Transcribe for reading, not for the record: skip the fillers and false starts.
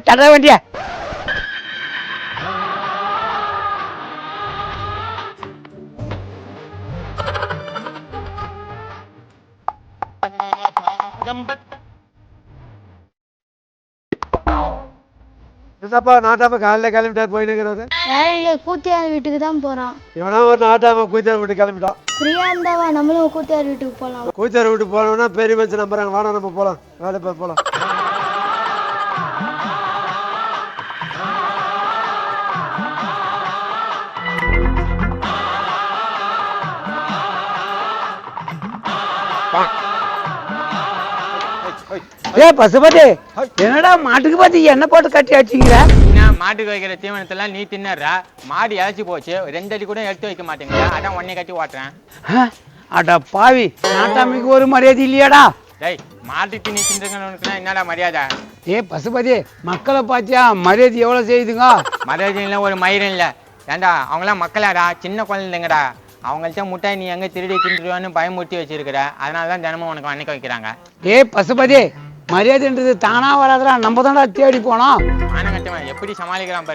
தட வண்டியா என்னப்பா நாட்டாம காலையில் கிளம்பிட்டார் போயினுங்கிறது கூத்தியார் வீட்டுக்கு தான் போறான். இவனா ஒரு நாட்டாம கூத்தார் வீட்டுக்கு கிளம்பிட்டான். ஃப்ரீயா இருந்தாவா நம்மளும் கூத்தியார் வீட்டுக்கு போலாம். கூத்தார் வீட்டுக்கு போனோம்னா பெரிய மனுஷன் நம்புறாங்க. வாடா நம்ம போலாம். வேலைப்பா போலாம். பசுபதி என்னடா மாட்டுக்கு பார்த்து எண்ணெய் போட்டு கட்டி அடிச்சிக்கிற? மாட்டுக்கு வைக்கிற தீவனத்தெல்லாம் நீ தின்னறா. மாடு இழைச்சி போச்சு, 2 அடி கூட எடுத்து வைக்க மாட்டேங்கிற. அதான் உன்னை கட்டி ஓட்டுறேன். அடா பாவி, நாட்டாமைக்கு ஒரு மரியாதை இல்லையாடா? டேய், மாட்டுக்கு நீ தின்றவனுக்குன்னா என்னடா மரியாதை? பசுபதி மக்களை பார்த்தியா மரியாதை எவ்வளோ செய்யுதுங்க? மரியாதை இல்லை, ஒரு மயிரும் இல்லை. ஏண்டா அவங்களாம் மக்களாடா, சின்ன குழந்தைங்கடா. அவங்கள்ட்ட முட்டாய் நீ எங்கே திருடி தின்றுவான்னு பயமுறுத்தி வச்சிருக்கிற. அதனால தான் தினமும் உனக்கு அன்னைக்கு வைக்கிறாங்க. பசுபதி மரியாதைன்றது தானா வராதடா, நம்ம தான்டா தேடி போனோம். ஆனங்கட்டவன் எப்படி சமாளிக்கிறான் பாரு.